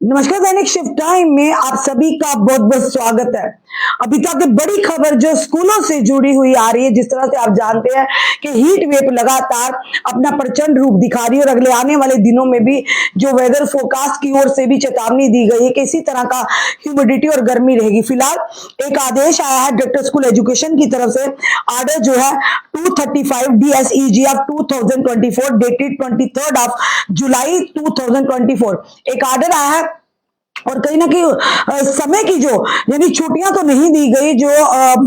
नमस्कार। दैनिक shift time में आप सभी का बहुत बहुत स्वागत है। अभी तक बड़ी खबर जो स्कूलों से जुड़ी हुई आ रही है, जिस तरह से आप जानते हैं कि हीट वेव लगातार अपना प्रचंड रूप दिखा रही है और अगले आने वाले दिनों में भी जो वेदर फोरकास्ट की ओर से भी चेतावनी दी गई है कि इसी तरह का ह्यूमिडिटी और गर्मी रहेगी। फिलहाल एक आदेश आया है डायरेक्टर स्कूल एजुकेशन की तरफ से, आर्डर जो है 235 DSEG of 2024 dated 23 of July 2024 एक आर्डर आया है। और कहीं ना कहीं समय की जो यानी छुट्टियां तो नहीं दी गई, जो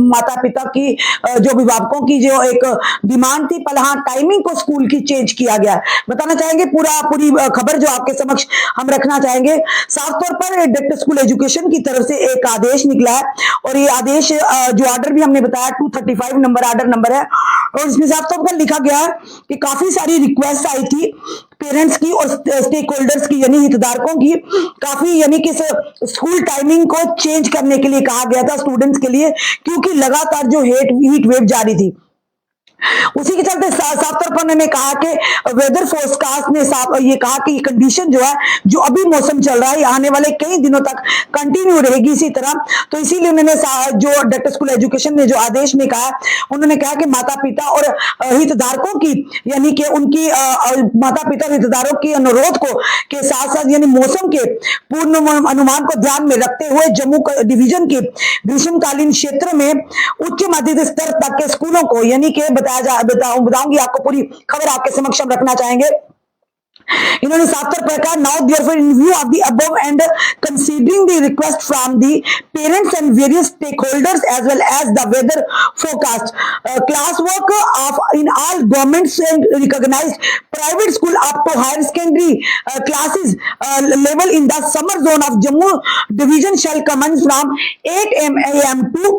माता पिता की जो अभिभावकों की जो एक डिमांड थी, पर हाँ टाइमिंग को स्कूल की चेंज किया गया। बताना चाहेंगे पूरी खबर जो आपके समक्ष हम रखना चाहेंगे। साफ तौर पर डायरेक्टर स्कूल एजुकेशन की तरफ से एक आदेश निकला है और ये आदेश जो ऑर्डर भी हमने बताया 235 नंबर ऑर्डर नंबर है, और इसमें साफ तौर पर लिखा गया है कि काफी सारी रिक्वेस्ट आई थी पेरेंट्स की और स्टेक होल्डर्स की यानी हितधारकों की, काफी यानी कि स्कूल टाइमिंग को चेंज करने के लिए कहा गया था स्टूडेंट्स के लिए, क्योंकि लगातार जो हीट वेव जारी थी। उसी के चलते साफ तौर पर उन्होंने कहा कि वेदर फोरकास्ट ने साफ ये कहा कि ये कंडीशन जो है, जो अभी मौसम चल रहा है, आने वाले कई दिनों तक कंटिन्यू रहेगी इसी तरह। तो इसीलिए उन्होंने जो डायरेक्टर स्कूल एजुकेशन ने जो आदेश में कहा, उन्होंने कहा कि माता पिता और हितधारकों की यानी कि उनकी माता पिता और हितधारकों की अनुरोध को के साथ साथ यानी मौसम के पूर्ण अनुमान को ध्यान में रखते हुए जम्मू डिवीजन के ग्रीष्मकालीन क्षेत्र में उच्च माध्यमिक स्तर तक के स्कूलों को यानी कि बताऊंगी आपको पूरी खबर आपके समक्ष हम रखना चाहेंगे। इन्होंने साफ तौर पर कहा, now therefore in view of the above and considering the request from the parents and various stakeholders as well as the weather forecast, class work of in all governments and recognised private school up to higher secondary classes level in the summer zone of Jammu division shall commence from 8 AM to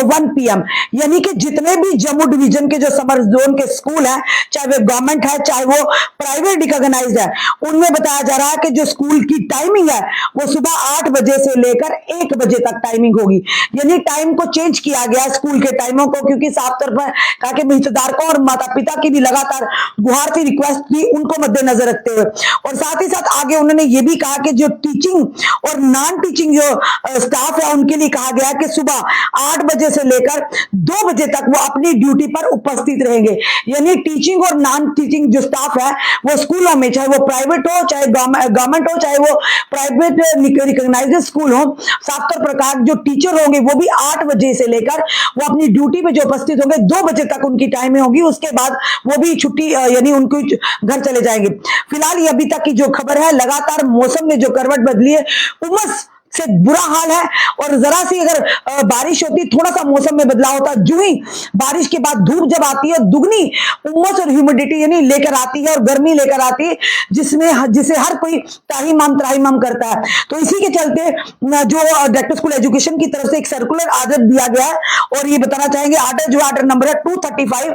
1 PM। यानी कि जितने भी Jammu division के जो summer zone के school है, चाहे वो गवर्नमेंट है चाहे वो प्राइवेट रिकॉग्नाइज्ड है, उनमें बताया जा रहा है कि जो स्कूल की टाइमिंग है वो सुबह 8 बजे से लेकर 1 बजे तक टाइमिंग होगी। यानी टाइम को चेंज किया गया स्कूल के टाइमों को, क्योंकि साफ तौर पर कहा कि हितधारकों और माता पिता की भी लगातार गुहार थी, रिक्वेस्ट थी, उनको मद्देनजर रखते हुए। और साथ ही साथ आगे उन्होंने ये भी कहा कि जो टीचिंग और नॉन टीचिंग जो स्टाफ है उनके लिए कहा गया कि सुबह 8 बजे से लेकर 2 बजे तक वो अपनी ड्यूटी पर उपस्थित रहेंगे। यानी टीचिंग और नॉन टीचिंग जो स्टाफ है वो स्कूलों में, चाहे वो प्राइवेट हो चाहे गवर्नमेंट हो चाहे वो प्राइवेट रिकॉग्नाइज्ड स्कूल हो, साफ तौर पर कहा जो टीचर होंगे वो भी 8 बजे से लेकर वो अपनी ड्यूटी पे जो उपस्थित होंगे 2 बजे तक उनकी टाइमिंग होगी। उसके बाद वो भी छुट्टी यानी उनको घर चले जाएंगे। फिलहाल ये अभी तक की जो खबर है, लगातार मौसम ने जो करवट बदली है, उमस से बुरा हाल है। और जरा सी अगर बारिश होती, थोड़ा सा मौसम में बदलाव होता, जो ही बारिश के बाद धूप जब आती है, दुगनी उमस और ह्यूमिडिटी यानी लेकर आती है और गर्मी लेकर आती है, जिसे हर कोई त्राहिमाम करता है। तो इसी के चलते जो डायरेक्टर स्कूल एजुकेशन की तरफ से एक सर्कुलर आर्डर दिया गया है, और ये बताना चाहेंगे आर्डर जो आर्डर नंबर है 235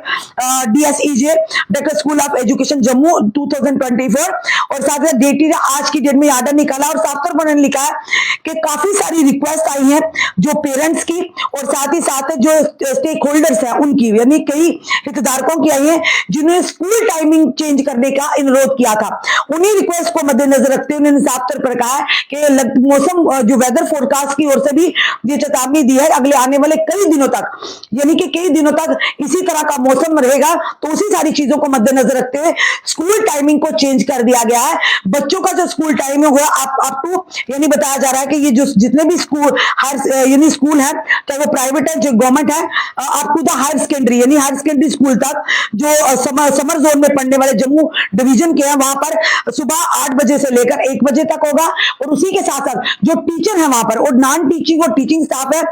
DSEJ director school of education Jammu 2024, और साथ ही डेटेड आज की डेट में आर्डर निकाला। और साफ तौर पर उन्होंने लिखा है कि काफी सारी रिक्वेस्ट आई हैं जो पेरेंट्स की और साथ ही साथ जो स्टेक होल्डर्स हैं उनकी, यानी कई हितधारकों की आई हैं जिन्होंने स्कूल टाइमिंग चेंज करने का अनुरोध किया था। उन्हीं रिक्वेस्ट को मद्देनजर रखते हुए उन्होंने साफ तौर पर कहा है कि मौसम जो वेदर फोरकास्ट की ओर से भी ये चेतावनी दी है, अगले आने वाले कई दिनों तक यानी कि कई दिनों तक इसी तरह का मौसम रहेगा। तो उसी सारी चीजों को मद्देनजर रखते हुए स्कूल टाइमिंग को चेंज कर दिया गया है। बच्चों का जो स्कूल टाइमिंग हुआ अप टू यानी बताया जा रहा है कि ये जो जितने भी स्कूल यानी स्कूल है, चाहे वो प्राइवेट है चाहे गवर्नमेंट है, up to the higher secondary यानी हायर सेकेंडरी स्कूल तक जो समर जोन में पढ़ने वाले जम्मू डिवीजन के हैं, वहां पर सुबह 8 बजे से लेकर 1 बजे तक होगा। और उसी के साथ साथ जो टीचर है वहां पर और नॉन टीचिंग और टीचिंग स्टाफ है,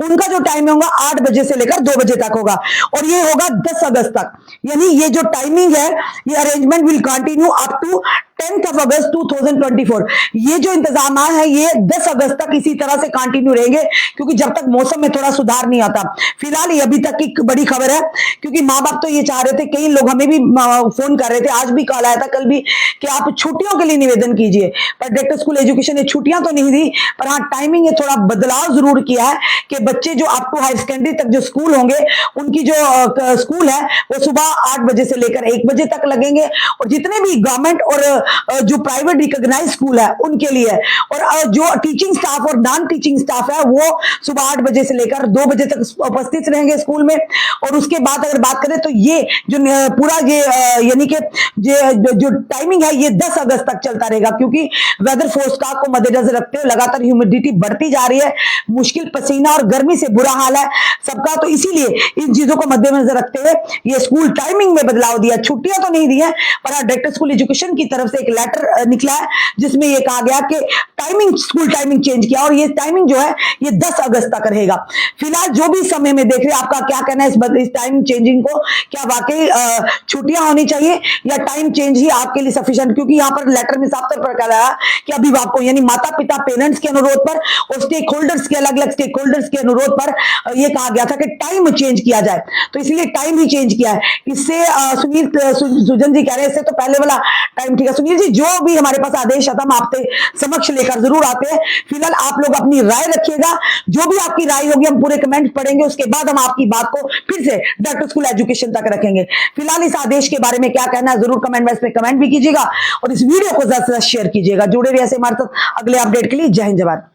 उनका जो टाइम होगा 8 बजे से लेकर 2 बजे तक होगा, और ये होगा 10 अगस्त तक। यानी ये जो टाइमिंग है, ये arrangement will continue up to 10 August 2024। ये जो इंतजाम है ये 10 अगस्त तक इसी तरह से कंटिन्यू रहेंगे, क्योंकि जब तक मौसम में थोड़ा सुधार नहीं आता। फिलहाल ये अभी तक की बड़ी खबर है, क्योंकि माँ बाप तो ये चाह रहे थे, कई लोग हमें भी फोन कर रहे थे, आज भी कॉल आया था, कल भी, कि आप छुट्टियों के लिए निवेदन कीजिए। पर डायरेक्टर स्कूल एजुकेशन ने छुट्टियां तो नहीं दी, पर हाँ टाइमिंग में थोड़ा बदलाव जरूर किया है कि बच्चे जो अप टू हायर सेकेंडरी तक जो स्कूल होंगे, उनकी जो स्कूल है वो सुबह 8 बजे से लेकर 1 बजे तक लगेंगे, और जितने भी गवर्नमेंट और जो प्राइवेट रिकॉग्नाइज स्कूल है उनके लिए है। और जो टीचिंग स्टाफ और नॉन टीचिंग स्टाफ है वो सुबह 8 बजे से लेकर 2 बजे तक उपस्थित रहेंगे स्कूल में। और उसके बाद अगर बात करें तो ये जो पूरा ये यानी कि जो टाइमिंग है ये 10 अगस्त तक चलता रहेगा, क्योंकि वेदर फोरकास्ट को मद्देनजर रखते हुए लगातार ह्यूमिडिटी बढ़ती जा रही है, मुश्किल पसीना और गर्मी से बुरा हाल है सबका। तो इसीलिए इन चीजों को मद्देनजर रखते हुए ये स्कूल टाइमिंग में बदलाव दिया। छुट्टियां तो नहीं दी है, पर डायरेक्टर स्कूल एजुकेशन की तरफ से एक लेटर निकला है जिसमें यह कहा गया कि टाइमिंग, स्कूल टाइमिंग चेंज किया और ये टाइमिंग जो है ये 10 अगस्त तक रहेगा। फिलहाल जो भी समय में देख रहे हैं, आपका क्या कहना है इस टाइम चेंजिंग को? क्या वाकई छुट्टियां होनी चाहिए या टाइम चेंज ही आपके लिए सफिशिएंट? क्योंकि यहां पर लेटर में साफ तौर पर कहा गया कि अभिभावकों यानी माता पिता पेरेंट्स के अनुरोध पर और स्टेक होल्डर्स के अलग अलग स्टेक होल्डर्स के अनुरोध पर यह कहा गया था कि टाइम चेंज किया जाए, तो इसलिए टाइम ही चेंज किया है। इससे सुजन जी कह रहे हैं इससे तो पहले वाला टाइम ठीक है। सुनील जी, जो भी हमारे पास आदेश आता हम आपके समक्ष लेकर जरूर आते हैं। फिलहाल आप लोग अपनी राय रखिएगा, जो भी आपकी राय होगी हम पूरे कमेंट पढ़ेंगे, उसके बाद हम आपकी बात को फिर से डायरेक्टर स्कूल एजुकेशन तक रखेंगे। फिलहाल इस आदेश के बारे में क्या कहना है जरूर कमेंट बॉक्स में कमेंट भी कीजिएगा और इस वीडियो को ज्यादा से ज्यादा शेयर कीजिएगा। जुड़े रहिए ऐसे हमारे साथ अगले अपडेट के लिए। जय हिंद, जय भारत।